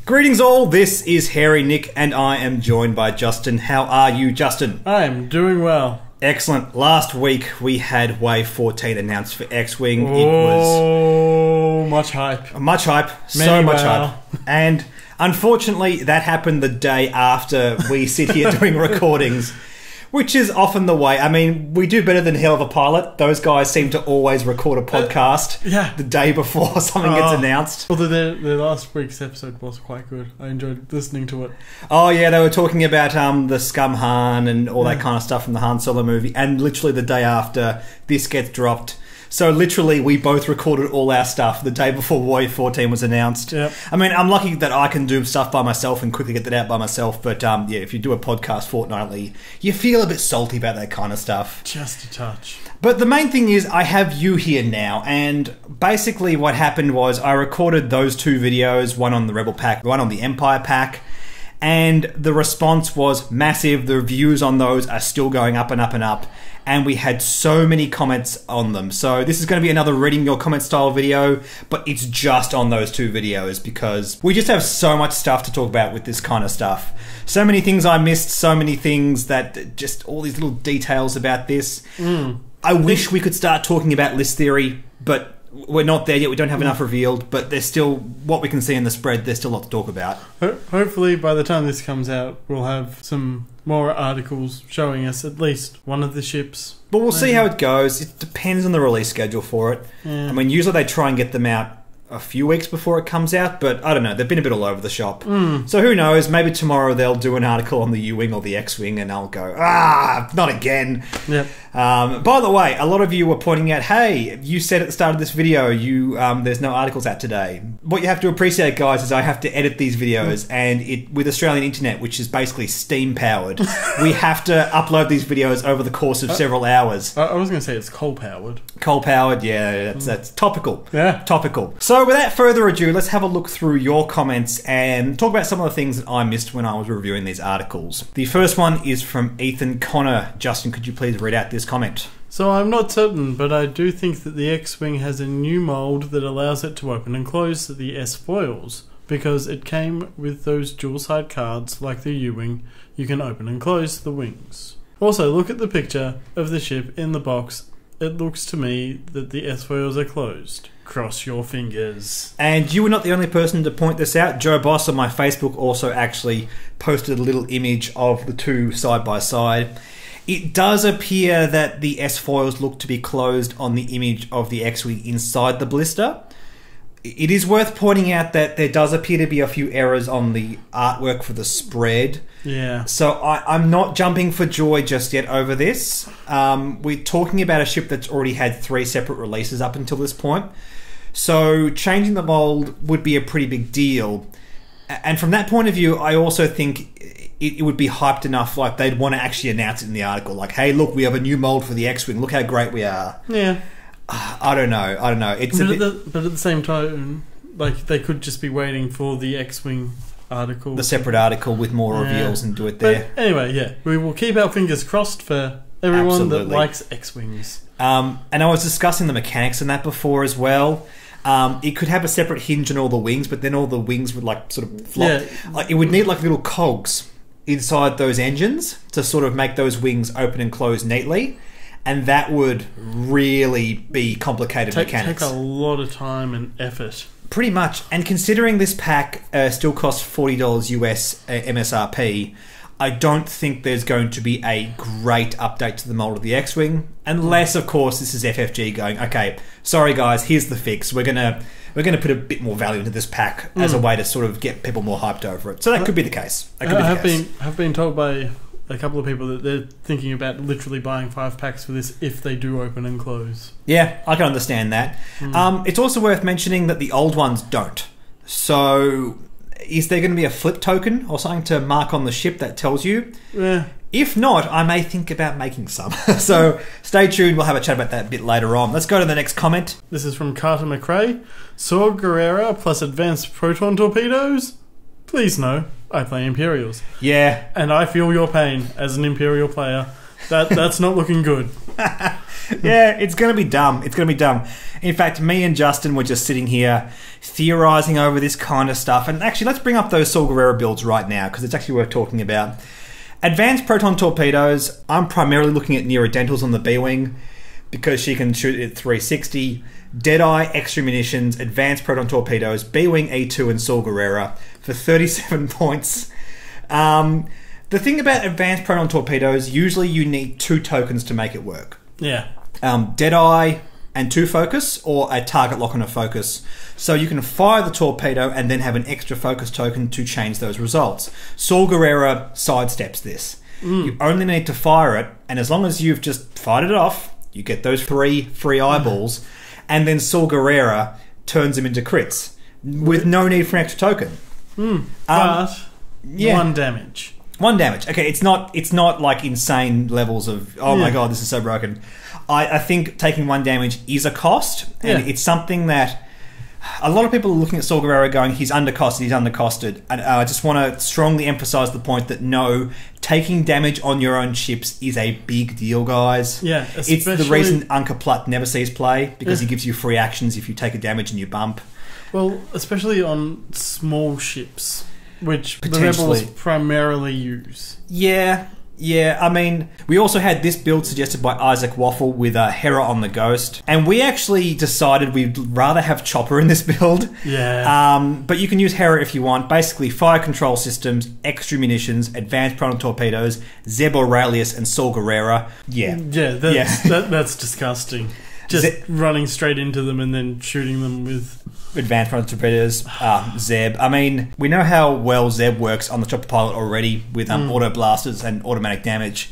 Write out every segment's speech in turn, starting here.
Greetings all, this is Hairy Nick and I am joined by Justin. How are you, Justin? I am doing well. Excellent. Last week we had Wave 14 announced for X-Wing. Oh, It was much hype. much hype, so much hype. And unfortunately that happened the day after we sit here doing recordings, which is often the way. I mean, we do better than Hell of a Pilot. Those guys seem to always record a podcast the day before something gets announced. Although their last week's episode was quite good. I enjoyed listening to it. Oh yeah, they were talking about the Scum Han and all that kind of stuff from the Han Solo movie, and literally the day after this gets dropped. So literally, we both recorded all our stuff the day before Wave 14 was announced. Yep. I mean, I'm lucky that I can do stuff by myself and quickly get that out by myself. But yeah, if you do a podcast fortnightly, you feel a bit salty about that kind of stuff. Just a touch. But the main thing is, I have you here now, and basically what happened was I recorded those two videos, one on the Rebel pack, one on the Empire pack, and the response was massive. The reviews on those are still going up and up and up, and we had so many comments on them. So this is going to be another reading your comment style video, but it's just on those two videos because we just have so much stuff to talk about with this kind of stuff. So many things I missed, so many things that just all these little details about this. I wish we could start talking about list theory, but we're not there yet. We don't have enough revealed, but there's still, what we can see in the spread, there's still a lot to talk about. Hopefully by the time this comes out, we'll have some more articles showing us at least one of the ships. But we'll see how it goes. It depends on the release schedule for it. Yeah. I mean, usually they try and get them out a few weeks before it comes out, but I don't know. They've been a bit all over the shop. So who knows? Maybe tomorrow they'll do an article on the U-Wing or the X-Wing and I'll go, not again. Yep. By the way, a lot of you were pointing out, hey, you said at the start of this video, there's no articles out today. What you have to appreciate, guys, is I have to edit these videos, and with Australian internet, which is basically steam powered, we have to upload these videos over the course of several hours. I was going to say it's coal powered. Coal powered, yeah, that's topical. Yeah. Topical. So without further ado, let's have a look through your comments and talk about some of the things that I missed when I was reviewing these articles. The first one is from Ethan Connor. Justin, could you please read out this comment? So I'm not certain, but I do think that the X-Wing has a new mould that allows it to open and close the S-foils, because it came with those dual-side cards like the U-Wing. You can open and close the wings. Also, look at the picture of the ship in the box. It looks to me that the S-foils are closed. Cross your fingers. And you were not the only person to point this out. Joe Boss on my Facebook also actually posted a little image of the two side by side. It does appear that the S-foils look to be closed on the image of the X-Wing inside the blister. It is worth pointing out that there does appear to be a few errors on the artwork for the spread. Yeah. So I'm not jumping for joy just yet over this. We're talking about a ship that's already had 3 separate releases up until this point. So changing the mold would be a pretty big deal. And from that point of view, I also think it would be hyped enough, like they'd want to actually announce it in the article. Like, hey, look, we have a new mold for the X-Wing. Look how great we are. Yeah. I don't know. It's but at the same time, like, they could just be waiting for the X-Wing article. The separate article with more reveals and do it there. But anyway, yeah. We will keep our fingers crossed for everyone that likes X-Wings. And I was discussing the mechanics in that before as well. It could have a separate hinge on all the wings, but then all the wings would like sort of flop. Yeah. Like, it would need like little cogs inside those engines to sort of make those wings open and close neatly, and that would really be complicated mechanics. Take a lot of time and effort. Pretty much. And considering this pack still costs $40 US MSRP, I don't think there's going to be a great update to the mold of the X-Wing, unless, of course, this is FFG going, okay, sorry guys, here's the fix. We're gonna put a bit more value into this pack as a way to sort of get people more hyped over it. So that could be the case. I have been told by a couple of people that they're thinking about literally buying 5 packs for this if they do open and close. Yeah, I can understand that. It's also worth mentioning that the old ones don't. So is there going to be a flip token or something to mark on the ship that tells you? Yeah. If not, I may think about making some. So stay tuned. We'll have a chat about that a bit later on. Let's go to the next comment. This is from Carter McRae. Saw Guerrera plus advanced proton torpedoes? Please no. I play Imperials. Yeah. And I feel your pain as an Imperial player. That's not looking good. Yeah, it's going to be dumb. It's going to be dumb. In fact, me and Justin were just sitting here theorizing over this kind of stuff. And actually, let's bring up those Saw Gerrera builds right now, because it's actually worth talking about. Advanced proton torpedoes, I'm primarily looking at Nera Dentals on the B-Wing, because she can shoot at 360. Deadeye, extra munitions, advanced proton torpedoes, B-Wing, E2, and Saw Gerrera for 37 points. The thing about advanced proton torpedoes, usually you need 2 tokens to make it work. Yeah. Deadeye and 2 focus, or a target lock on a focus. So you can fire the torpedo and then have an extra focus token to change those results. Saw Gerrera sidesteps this. You only need to fire it, and as long as you've just fired it off, you get those 3 free eyeballs, and then Saw Gerrera turns them into crits with no need for an extra token. But 1 damage. 1 damage. Okay, it's not like insane levels of my god, this is so broken. I think taking 1 damage is a cost, and it's something that a lot of people are looking at Saw Gerrera going, he's undercosted. And I just want to strongly emphasize the point that no, taking damage on your own ships is a big deal, guys. Yeah, it's the reason Anka Platt never sees play, because he gives you free actions if you take a damage and you bump. Well, especially on small ships, which the Rebels primarily use. Yeah, I mean, we also had this build suggested by Isaac Waffle with Hera on the Ghost, and we actually decided we'd rather have Chopper in this build. Yeah. But you can use Hera if you want. Basically, fire control systems, extra munitions, advanced proton torpedoes, Zeb Aurelius, and Saw Gerrera. Yeah. Yeah, that's disgusting. Just running straight into them and then shooting them with advanced proton torpedoes, Zeb. I mean, we know how well Zeb works on the Chopper pilot already with auto blasters and automatic damage.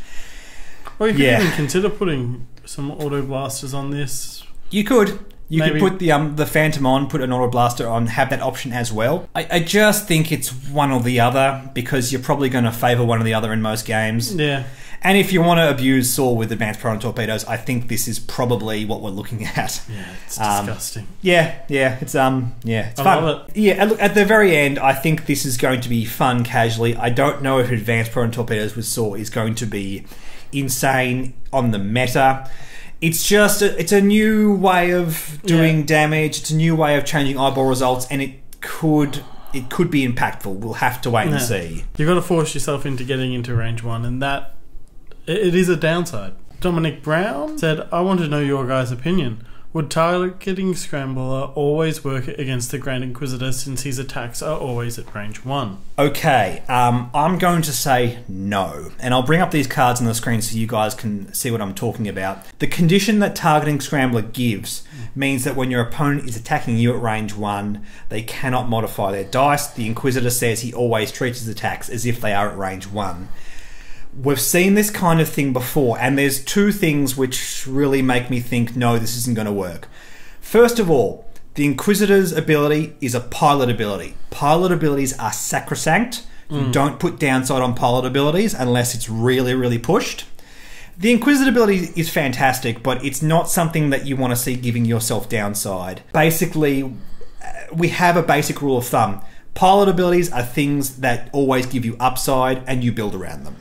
Well, you could even consider putting some auto blasters on this. You could. You could put the Phantom on, put an auto blaster on, have that option as well. I just think it's one or the other, because you're probably going to favour one or the other in most games. Yeah. And if you want to abuse Saw with advanced proton torpedoes, I think this is probably what we're looking at. Yeah, it's disgusting. Yeah, it's it's I fun. love it. Yeah, look, at the very end, I think this is going to be fun casually. I don't know if advanced proton torpedoes with Saw is going to be insane on the meta. It's just it's a new way of doing damage. It's a new way of changing eyeball results, and it could be impactful. We'll have to wait and see. You've got to force yourself into getting into range 1, and that it is a downside. Dominic Brown said, I want to know your guys' opinion. Would targeting Scrambler always work against the Grand Inquisitor, since his attacks are always at range 1? Okay, I'm going to say no. And I'll bring up these cards on the screen so you guys can see what I'm talking about. The condition that targeting Scrambler gives means that when your opponent is attacking you at range 1, they cannot modify their dice. The Inquisitor says he always treats his attacks as if they are at range 1. We've seen this kind of thing before, and there's 2 things which really make me think, no, this isn't going to work. First of all, the Inquisitor's ability is a pilot ability. Pilot abilities are sacrosanct. You don't put downside on pilot abilities unless it's really, really pushed. The Inquisitor ability is fantastic, but it's not something that you want to see giving yourself downside. Basically, we have a basic rule of thumb. Pilot abilities are things that always give you upside, and you build around them.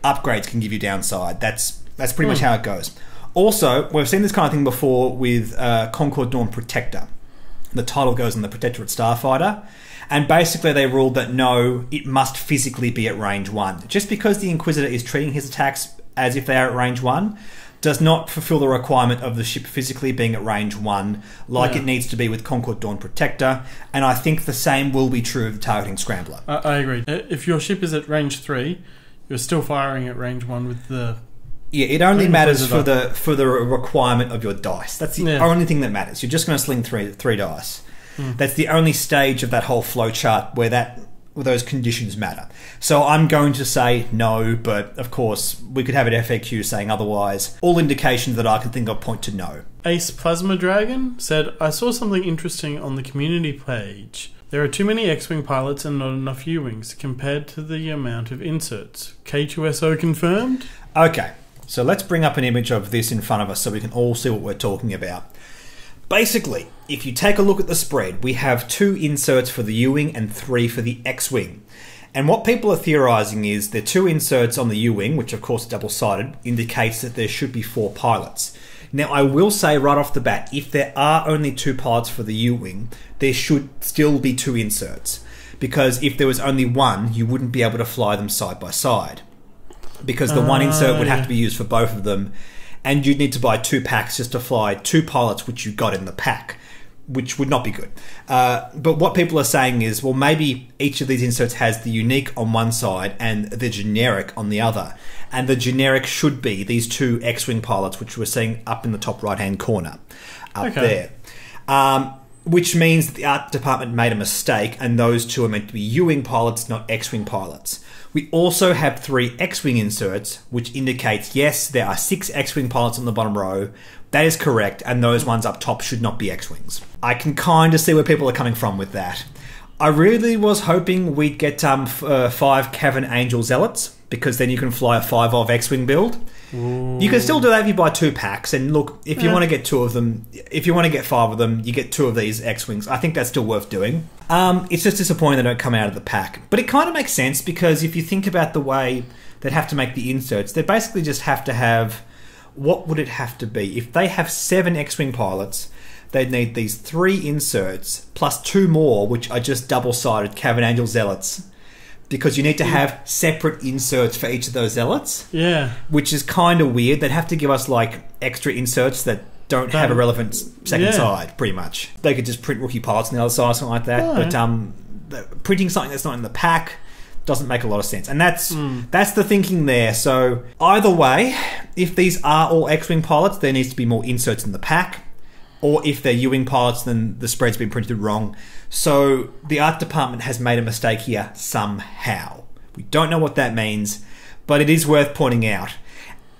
Upgrades can give you downside. That's pretty much how it goes. Also, we've seen this kind of thing before with Concord Dawn Protector. The title goes on the Protectorate Starfighter, and basically they ruled that no, it must physically be at range 1. Just because the Inquisitor is treating his attacks as if they are at range 1 does not fulfill the requirement of the ship physically being at range 1 like it needs to be with Concord Dawn Protector, and I think the same will be true of the Targeting Scrambler. I agree. If your ship is at range 3, you're still firing at range 1 with the... Yeah, it only matters for the requirement of your dice. That's the only thing that matters. You're just going to sling three dice. That's the only stage of that whole flow chart where those conditions matter. So I'm going to say no, but of course we could have an FAQ saying otherwise. All indications that I can think of point to no. Ace Plasma Dragon said, I saw something interesting on the community page. There are too many X-Wing pilots and not enough U-Wings compared to the amount of inserts. K2SO confirmed? Okay, so let's bring up an image of this in front of us so we can all see what we're talking about. Basically, if you take a look at the spread, we have 2 inserts for the U-Wing and 3 for the X-Wing. And what people are theorising is the 2 inserts on the U-Wing, which of course is double-sided, indicates that there should be 4 pilots. Now, I will say right off the bat, if there are only 2 pilots for the U-Wing, there should still be 2 inserts. Because if there was only one, you wouldn't be able to fly them side by side. Because the one insert would have to be used for both of them. And you'd need to buy 2 packs just to fly 2 pilots, which you got in the pack, which would not be good. But what people are saying is, well, maybe each of these inserts has the unique on one side and the generic on the other. And the generic should be these 2 X-Wing pilots, which we're seeing up in the top right-hand corner, up there. Which means that the art department made a mistake, and those 2 are meant to be U-Wing pilots, not X-Wing pilots. We also have 3 X-Wing inserts, which indicates, yes, there are 6 X-Wing pilots on the bottom row. That is correct, and those ones up top should not be X-Wings. I can kind of see where people are coming from with that. I really was hoping we'd get 5 Cavern Angel Zealots, because then you can fly a 5-of X-Wing build. Ooh. You can still do that if you buy 2 packs, and look, if you want to get 2 of them, if you want to get 5 of them, you get 2 of these X-Wings. I think that's still worth doing. It's just disappointing they don't come out of the pack. But it kind of makes sense, because if you think about the way they'd have to make the inserts, they basically just have to have... What would it have to be? If they have 7 X-Wing pilots, they'd need these 3 inserts, plus 2 more, which are just double-sided Cavern Angel Zealots. Because you need to have separate inserts for each of those zealots. Yeah. Which is kind of weird. They'd have to give us, like, extra inserts that don't have a relevant second side, pretty much. They could just print rookie pilots on the other side or something like that. Oh. But printing something that's not in the pack doesn't make a lot of sense. And that's the thinking there. So either way, if these are all X-Wing pilots, there needs to be more inserts in the pack. Or if they're U-Wing pilots, then the spread's been printed wrong. So the art department has made a mistake here somehow. We don't know what that means, but it is worth pointing out.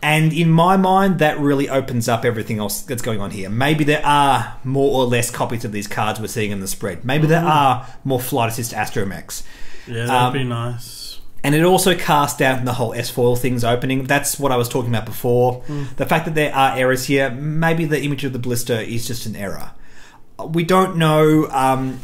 And in my mind, that really opens up everything else that's going on here. Maybe there are more or less copies of these cards we're seeing in the spread. Maybe there are more Flight Assist Astromechs. Yeah, that'd be nice. And it also cast out the whole S-foil things opening. That's what I was talking about before. The fact that there are errors here, maybe the image of the blister is just an error. We don't know.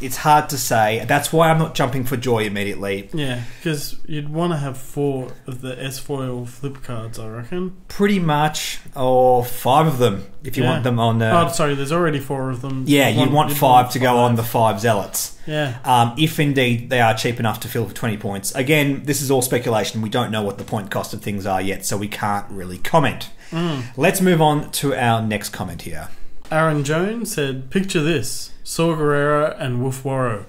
It's hard to say. That's why I'm not jumping for joy immediately. Yeah, because you'd want to have 4 of the S-foil flip cards, I reckon. Pretty much. Or 5 of them, if you want them on... oh, sorry, there's already 4 of them. Yeah, you'd want 5 to go on the 5 zealots. Yeah. If indeed they are cheap enough to fill for 20 points. Again, this is all speculation. We don't know what the point cost of things are yet, so we can't really comment. Let's move on to our next comment here. Aaron Jones said, picture this, Saw Gerrera and Wolf Warrow.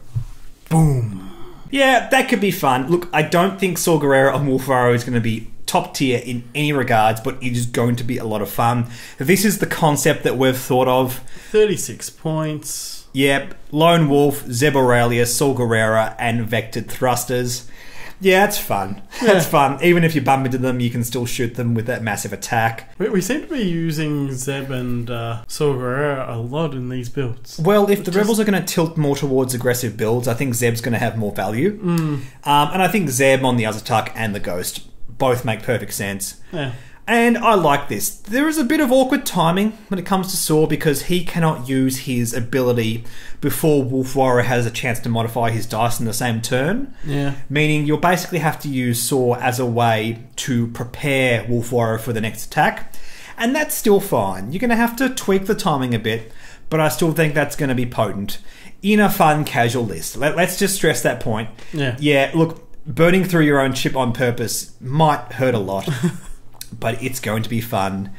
Boom. Yeah, that could be fun. Look, I don't think Saw Gerrera and Wolf Warrow is going to be top tier in any regards, but it is going to be a lot of fun. This is the concept that we've thought of. 36 points. Yep. Lone Wolf, Zeb Aurelius, Saw Gerrera, and vectored thrusters. Yeah, it's fun. That's fun. Even if you bump into them, you can still shoot them with that massive attack. We seem to be using Zeb and Saw Gerrera a lot in these builds. Well, if the Rebels are going to tilt more towards aggressive builds, I think Zeb's going to have more value. And I think Zeb on the Azatuk and the Ghost both make perfect sense. Yeah. And I like this. There is a bit of awkward timing when it comes to Saw because he cannot use his ability before Wolf Warrior has a chance to modify his dice in the same turn. Yeah. Meaning you'll basically have to use Saw as a way to prepare Wolf Warrior for the next attack. And that's still fine. You're going to have to tweak the timing a bit, but I still think that's going to be potent in a fun casual list. Let's just stress that point. Yeah, look, burning through your own chip on purpose might hurt a lot. But it's going to be fun.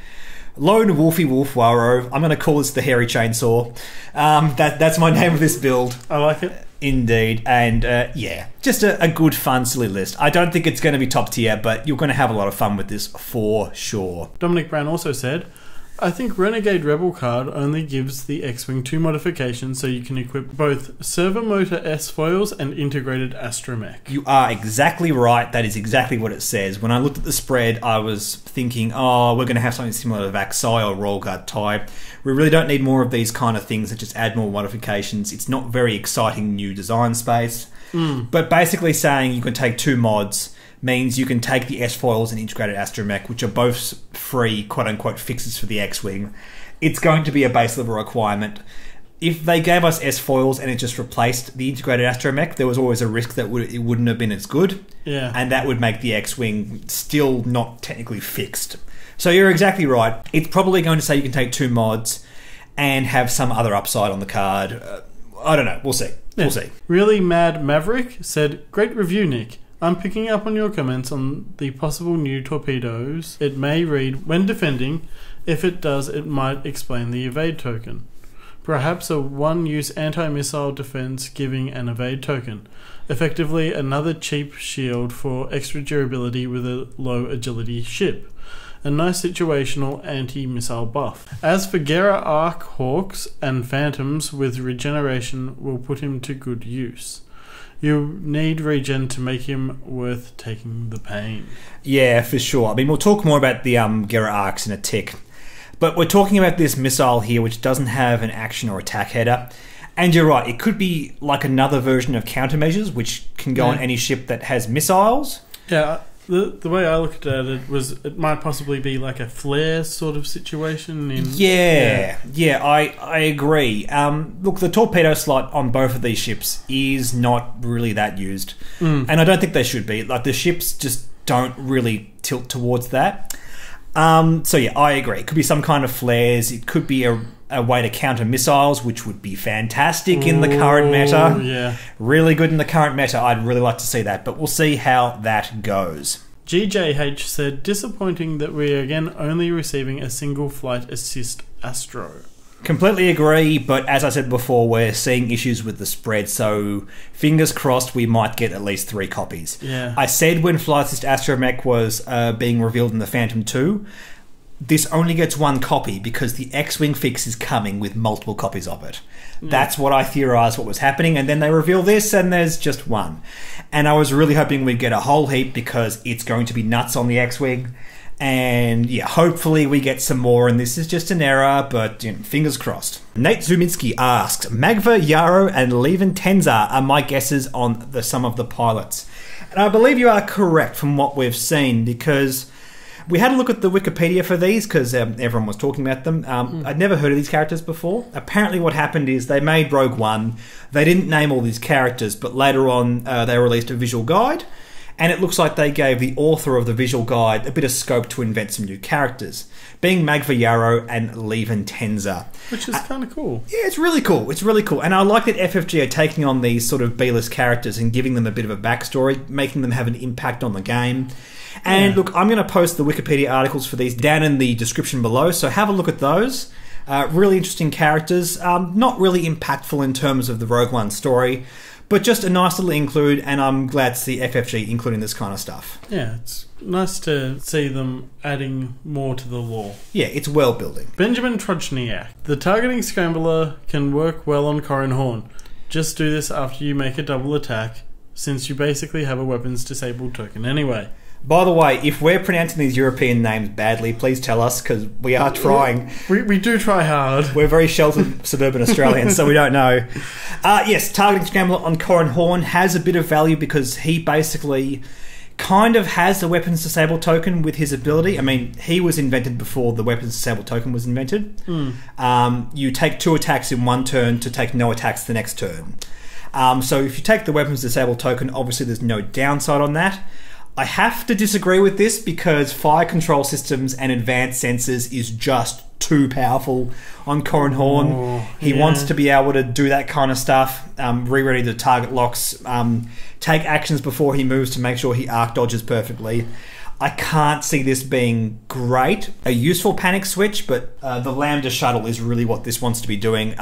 Lone Wolfie Wolf Warrow. I'm going to call this the Hairy Chainsaw. That's my name of this build. I like it. Indeed. And yeah, just a good, fun, silly list. I don't think it's going to be top tier, but you're going to have a lot of fun with this for sure. Dominic Brown also said, I think Renegade Rebel card only gives the X-Wing 2 modifications so you can equip both servo motor S-foils and integrated astromech. You are exactly right. That is exactly what it says. When I looked at the spread, I was thinking, oh, we're going to have something similar to Vaxai or Roll Guard type. We really don't need more of these kind of things that just add more modifications. It's not very exciting new design space. But basically saying you can take 2 mods means you can take the S-foils and integrated astromech, which are both free quote-unquote fixes for the X-Wing. It's going to be a base level requirement. If they gave us S-foils and it just replaced the integrated astromech, there was always a risk that it wouldn't have been as good. Yeah. And that would make the X-Wing still not technically fixed. So you're exactly right. It's probably going to say you can take 2 mods and have some other upside on the card. I don't know. We'll see. We'll see. Really Mad Maverick said, "Great review, Nick. I'm picking up on your comments on the possible new torpedoes. It may read when defending. If it does, it might explain the evade token. Perhaps a one-use anti-missile defense giving an evade token. Effectively, another cheap shield for extra durability with a low agility ship. A nice situational anti-missile buff. As for Gera Arc Hawks and Phantoms with regeneration will put him to good use. You need regen to make him worth taking the pain." Yeah, for sure. I mean, we'll talk more about the Gera Arcs in a tick. But we're talking about this missile here, which doesn't have an action or attack header. And you're right, it could be like another version of countermeasures, which can go on any ship that has missiles. Yeah, the way I looked at it was it might possibly be like a flare sort of situation. I agree. Look, the torpedo slot on both of these ships is not really that used. And I don't think they should be. Like, the ships just don't really tilt towards that. So yeah, I agree. It could be some kind of flares. It could be a way to counter missiles, which would be fantastic in the current meta. Yeah. Really good in the current meta. I'd really like to see that, but we'll see how that goes. GJH said, "Disappointing that we are again only receiving a single flight assist Astro." Completely agree, but as I said before, we're seeing issues with the spread, so fingers crossed we might get at least 3 copies. Yeah. I said when Flight Assist Astromech was being revealed in the Phantom 2, this only gets 1 copy because the X-Wing fix is coming with multiple copies of it. That's what I theorised what was happening, and then they reveal this and there's just 1. And I was really hoping we'd get a whole heap because it's going to be nuts on the X-Wing. And yeah, hopefully we get some more, and this is just an error, but you know, fingers crossed. Nate Zuminski asks, Magva, Yarrow, and Leven Tenzar are my guesses on some of the pilots. And I believe you are correct from what we've seen, because we had a look at the Wikipedia for these, because everyone was talking about them. I'd never heard of these characters before. Apparently what happened is they made Rogue One. They didn't name all these characters, but later on they released a visual guide. And it looks like they gave the author of the visual guide a bit of scope to invent some new characters, being Magva Yarrow and Leven Tenzar. Which is kind of cool. Yeah, it's really cool. It's really cool. And I like that FFG are taking on these sort of B-list characters and giving them a bit of a backstory, making them have an impact on the game. And look, I'm going to post the Wikipedia articles for these down in the description below, so have a look at those. Really interesting characters. Not really impactful in terms of the Rogue One story, but just a nice little include, and I'm glad to see FFG including this kind of stuff. Yeah, it's nice to see them adding more to the lore. Yeah, it's world building. Benjamin Trojniak. The targeting scrambler can work well on Corran Horn. Just do this after you make a double attack, since you basically have a weapons disabled token anyway. By the way, if we're pronouncing these European names badly, please tell us, because we are trying. We do try hard. We're very sheltered suburban Australians, so we don't know. Yes, targeting scrambler on Corran Horn has a bit of value because he basically kind of has the weapons disabled token with his ability. I mean, he was invented before the weapons disabled token was invented. You take 2 attacks in 1 turn to take no attacks the next turn. So if you take the weapons disabled token, obviously there's no downside on that. I have to disagree with this because fire control systems and advanced sensors is just too powerful on Corran Horn. He wants to be able to do that kind of stuff, re-ready the target locks, take actions before he moves to make sure he arc dodges perfectly. I can't see this being great. A useful panic switch, but the Lambda shuttle is really what this wants to be doing.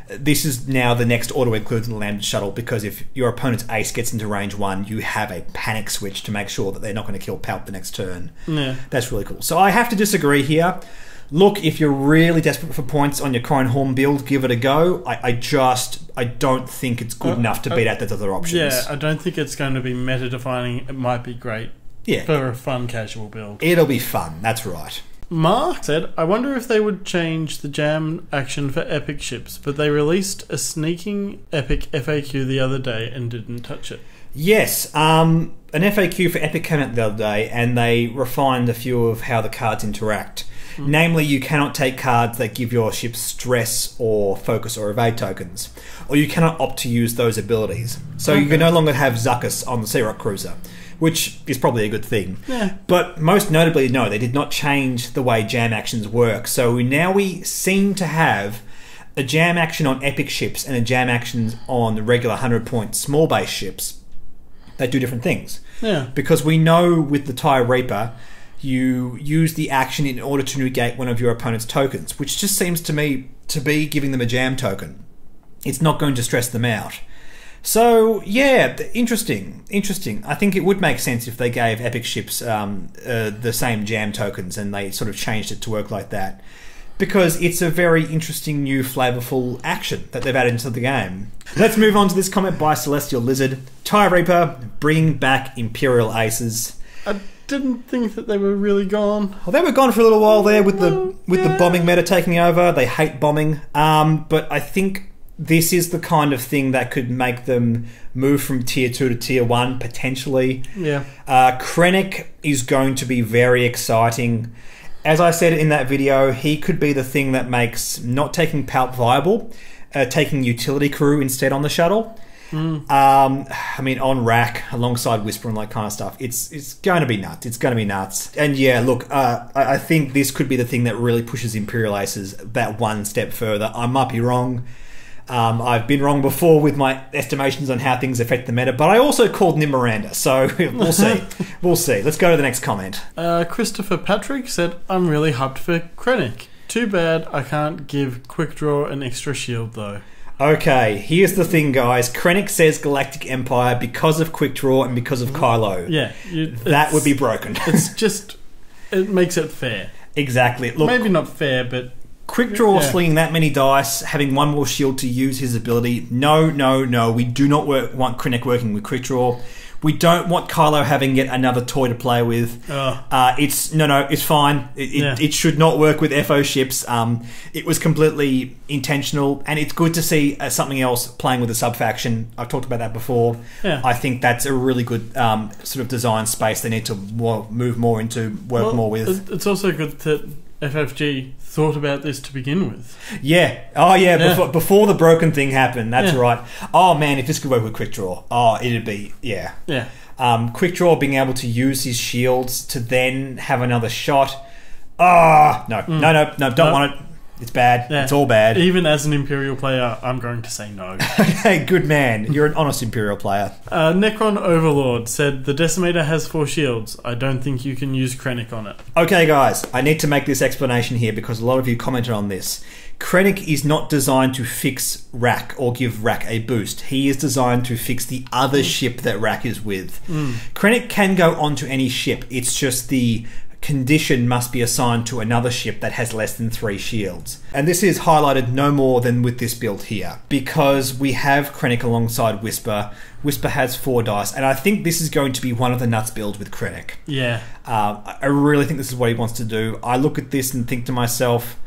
This is now the next auto-include in the Lambda shuttle, because if your opponent's ace gets into range 1, you have a panic switch to make sure that they're not going to kill Palp the next turn. Yeah. That's really cool. So I have to disagree here. Look, if you're really desperate for points on your Corran Horn build, give it a go. I don't think it's good enough to beat out those other options. Yeah, I don't think it's going to be meta-defining. It might be great for a fun casual build. It'll be fun, that's right. Mark said, I wonder if they would change the jam action for epic ships, but they released a sneaking epic FAQ the other day and didn't touch it. Yes, an FAQ for epic came out the other day, and they refined a few of how the cards interact. Namely, you cannot take cards that give your ship stress or focus or evade tokens, or you cannot opt to use those abilities. So you can no longer have Zuckuss on the Sea Rock Cruiser, which is probably a good thing. Yeah. But most notably, no, they did not change the way jam actions work. So now we seem to have a jam action on epic ships and a jam action on regular 100-point small base ships that do different things. Yeah. Because we know with the TIE Reaper, you use the action in order to negate one of your opponent's tokens, which just seems to me to be giving them a jam token. It's not going to stress them out. So, yeah, interesting. I think it would make sense if they gave epic ships the same jam tokens and they sort of changed it to work like that. Because it's a very interesting new flavourful action that they've added into the game. Let's move on to this comment by Celestial Lizard. TIE Reaper, bring back Imperial Aces. I didn't think that they were really gone. Well, they were gone for a little while there with the bombing meta taking over. They hate bombing. But I think this is the kind of thing that could make them move from tier 2 to tier 1, potentially. Yeah. Krennic is going to be very exciting. As I said in that video, he could be the thing that makes not taking Palp viable, taking utility crew instead on the shuttle. I mean, on rack alongside Whisper and that kind of stuff, it's going to be nuts. It's going to be nuts. And yeah, look, I think this could be the thing that really pushes Imperial Aces that one step further. I might be wrong. I've been wrong before with my estimations on how things affect the meta, but I also called Nim Miranda, so we'll see. We'll see. Let's go to the next comment. Christopher Patrick said, I'm really hyped for Krennic. Too bad I can't give Quick Draw an extra shield, though. Okay, here's the thing, guys. Krennic says Galactic Empire because of Quick Draw and because of Kylo. Yeah. That would be broken. It's just... It makes it fair. Exactly. Look, maybe not fair, but... Quick Draw slinging that many dice, having one more shield to use his ability. No. We do not want Krennic working with Quick Draw. We don't want Kylo having yet another toy to play with. It's fine. It should not work with FO ships. It was completely intentional, and it's good to see something else playing with a sub-faction. I've talked about that before. Yeah. I think that's a really good sort of design space they need to move more into, work more with. It's also good that FFG thought about this to begin with. Yeah. Oh, yeah. Before the broken thing happened. That's right. Oh, man, if this could work with Quick Draw. Oh, it'd be... Yeah. Yeah. Quick Draw being able to use his shields to then have another shot. No, don't want it. It's bad. Yeah. It's all bad. Even as an Imperial player, I'm going to say no. Okay, good man. You're an honest Imperial player. Necron Overlord said, the Decimator has 4 shields. I don't think you can use Krennic on it. Okay, guys. I need to make this explanation here because a lot of you commented on this. Krennic is not designed to fix Rack or give Rack a boost. He is designed to fix the other ship that Rack is with. Krennic can go onto any ship. It's just the condition must be assigned to another ship that has less than 3 shields. And this is highlighted no more than with this build here, because we have Krennic alongside Whisper. Whisper has 4 dice, and I think this is going to be one of the nuts builds with Krennic. Yeah. I really think this is what he wants to do. I look at this and think to myself,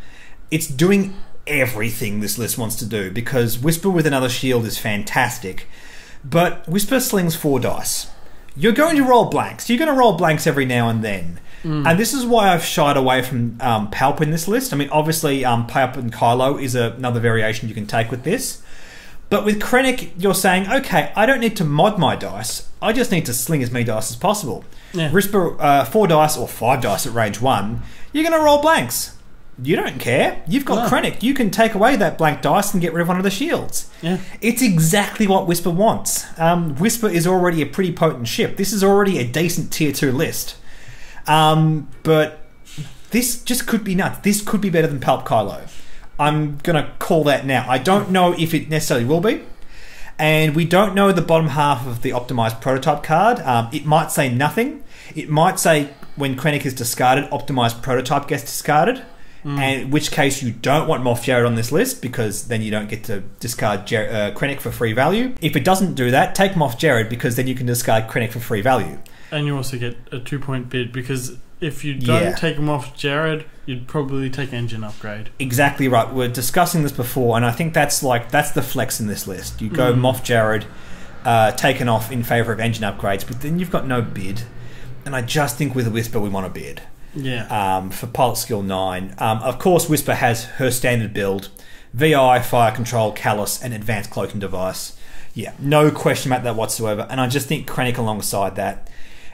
it's doing everything this list wants to do, because Whisper with another shield is fantastic, but Whisper slings 4 dice. You're going to roll blanks. You're going to roll blanks every now and then. And this is why I've shied away from Palp in this list. I mean, obviously, Palp and Kylo is another variation you can take with this. But with Krennic, you're saying, okay, I don't need to mod my dice. I just need to sling as many dice as possible. Yeah. Whisper, 4 dice or 5 dice at range 1, you're going to roll blanks. You don't care. You've got Krennic. You can take away that blank dice and get rid of one of the shields. Yeah. It's exactly what Whisper wants. Whisper is already a pretty potent ship. This is already a decent tier 2 list. But this just could be nuts. This could be better than Palp Kylo. I'm going to call that now. I don't know if it necessarily will be. And we don't know the bottom half of the optimized prototype card. It might say nothing. It might say when Krennic is discarded, optimized prototype gets discarded. And in which case you don't want Moff Jarod on this list, because then you don't get to discard Krennic for free value. If it doesn't do that, take Moff Jarod, because then you can discard Krennic for free value. And you also get a 2-point bid, because if you don't take him off Jarod, you'd probably take engine upgrade. Exactly right. We're discussing this before, and I think that's the flex in this list. You go Moff Jarod, taken off in favour of engine upgrades, but then you've got no bid. And I just think with a Whisper we want a bid. Yeah. For Pilot Skill 9. Of course, Whisper has her standard build. VI, Fire Control, Callus, and Advanced Cloaking Device. Yeah, no question about that whatsoever. And I just think Krennic alongside that.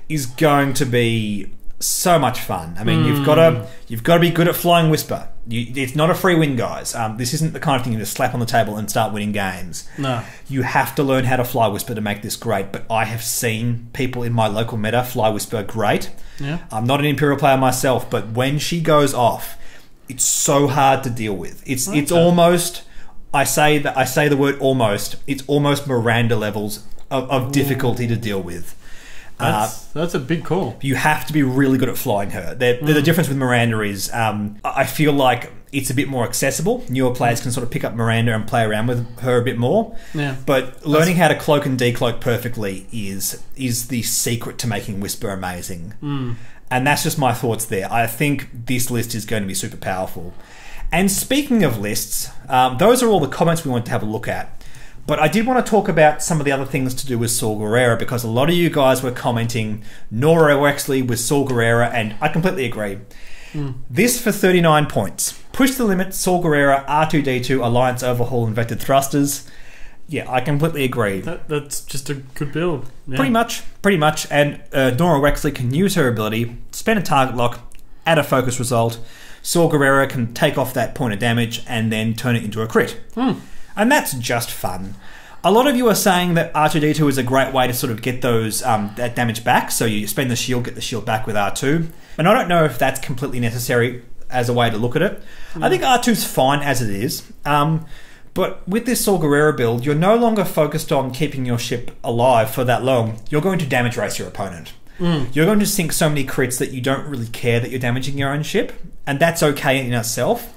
is going to be so much fun. I mean, you've got to be good at Flying Whisper. It's not a free win, guys. This isn't the kind of thing you just slap on the table and start winning games. No. You have to learn how to Fly Whisper to make this great, but I have seen people in my local meta Fly Whisper great. Yeah. I'm not an Imperial player myself, but when she goes off, it's so hard to deal with. It's almost, I say the word almost, it's almost Miranda levels of difficulty to deal with. That's a big call. You have to be really good at flying her. The difference with Miranda is I feel like it's a bit more accessible. Newer players can sort of pick up Miranda and play around with her a bit more. Yeah. But learning how to cloak and decloak perfectly is the secret to making Whisper amazing. And that's just my thoughts there. I think this list is going to be super powerful. And speaking of lists, those are all the comments we want to have a look at. But I did want to talk about some of the other things to do with Saw Gerrera, because a lot of you guys were commenting Nora Wexley with Saw Gerrera, and I completely agree. This for 39 points. Push the limit, Saw Gerrera, R2-D2, Alliance Overhaul, and Vectored Thrusters. Yeah, I completely agree. That's just a good build. Yeah. Pretty much. And Nora Wexley can use her ability, spend a target lock, add a focus result. Saw Gerrera can take off that point of damage and then turn it into a crit. And that's just fun. A lot of you are saying that R2-D2 is a great way to sort of get those that damage back. So you spend the shield, get the shield back with R2. And I don't know if that's completely necessary as a way to look at it. I think R2's fine as it is. But with this Saw Gerrera build, you're no longer focused on keeping your ship alive for that long. You're going to damage race your opponent. You're going to sink so many crits that you don't really care that you're damaging your own ship. And that's okay in itself.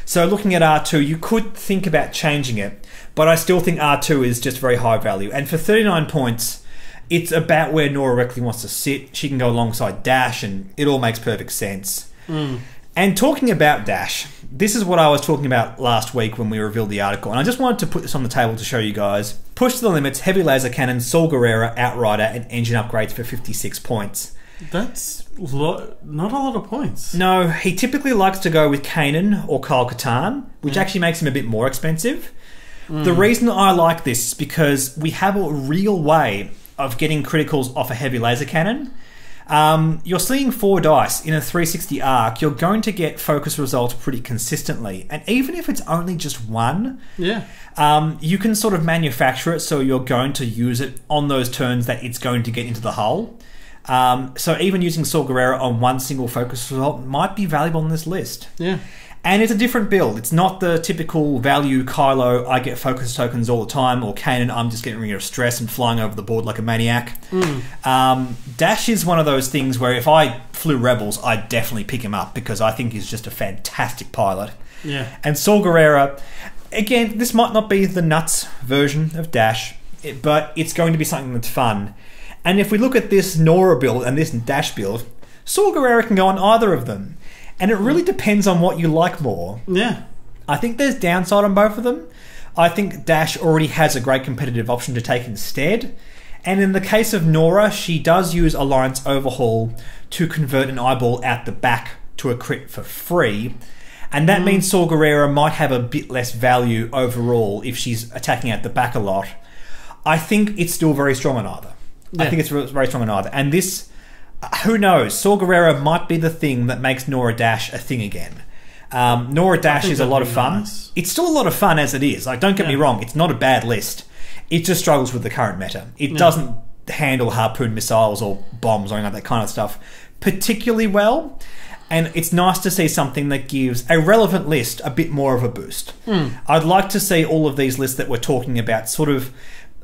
So looking at R2, you could think about changing it, but I still think R2 is just very high value. And for 39 points, it's about where Nora Wexley wants to sit. She can go alongside Dash, and it all makes perfect sense. And talking about Dash, this is what I was talking about last week when we revealed the article, and I just wanted to put this on the table to show you guys. Push to the limits, heavy laser cannon, Saw Gerrera, Outrider, and engine upgrades for 56 points. That's not a lot of points. No, he typically likes to go with Kanan or Kyle Katarn, which actually makes him a bit more expensive. The reason I like this is because we have a real way of getting criticals off a heavy laser cannon. You're seeing 4 dice in a 360 arc. You're going to get focus results pretty consistently, and even if it's only just 1, you can sort of manufacture it so you're going to use it on those turns that it's going to get into the hull. So even using Saw Gerrera on 1 single focus result might be valuable on this list. Yeah. And it's a different build. It's not the typical value Kylo, I get focus tokens all the time, or Kanan, I'm just getting rid of stress and flying over the board like a maniac. Dash is one of those things where if I flew Rebels, I'd definitely pick him up because I think he's just a fantastic pilot. Yeah. And Saw Gerrera, again, this might not be the nuts version of Dash, but it's going to be something that's fun. And if we look at this Nora build and this Dash build, Saw Gerrera can go on either of them. And it really depends on what you like more. Yeah. I think there's downside on both of them. I think Dash already has a great competitive option to take instead. And in the case of Nora, she does use Alliance Overhaul to convert an eyeball out the back to a crit for free. And that means Saw Gerrera might have a bit less value overall if she's attacking at the back a lot. I think it's still very strong on either. I think it's very strong on either. And this, who knows, Saw Gerrera might be the thing that makes Nora Dash a thing again. Nora Dash is a lot of fun. Nice. It's still a lot of fun as it is. Like, don't get me wrong, it's not a bad list. It just struggles with the current meta. It doesn't handle harpoon missiles or bombs or anything like that kind of stuff particularly well. And it's nice to see something that gives a relevant list a bit more of a boost. I'd like to see all of these lists that we're talking about sort of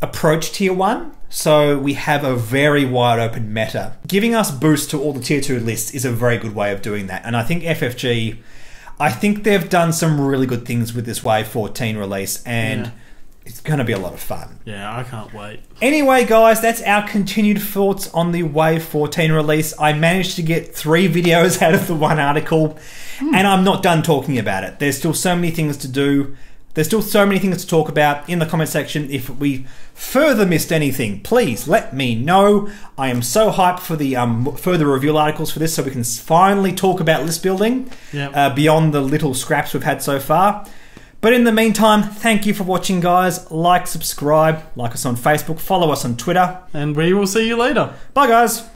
approach tier 1, so we have a very wide open meta. Giving us boost to all the tier 2 lists is a very good way of doing that, and I think FFG, I think they've done some really good things with this Wave 14 release, and it's going to be a lot of fun. Yeah, I can't wait. Anyway, guys, that's our continued thoughts on the Wave 14 release. I managed to get 3 videos out of the 1 article, and I'm not done talking about it. There's still so many things to do. There's still so many things to talk about in the comment section. If we further missed anything, please let me know. I am so hyped for the further review articles for this so we can finally talk about list building beyond the little scraps we've had so far. But in the meantime, thank you for watching, guys. Like, subscribe, like us on Facebook, follow us on Twitter. And we will see you later. Bye, guys.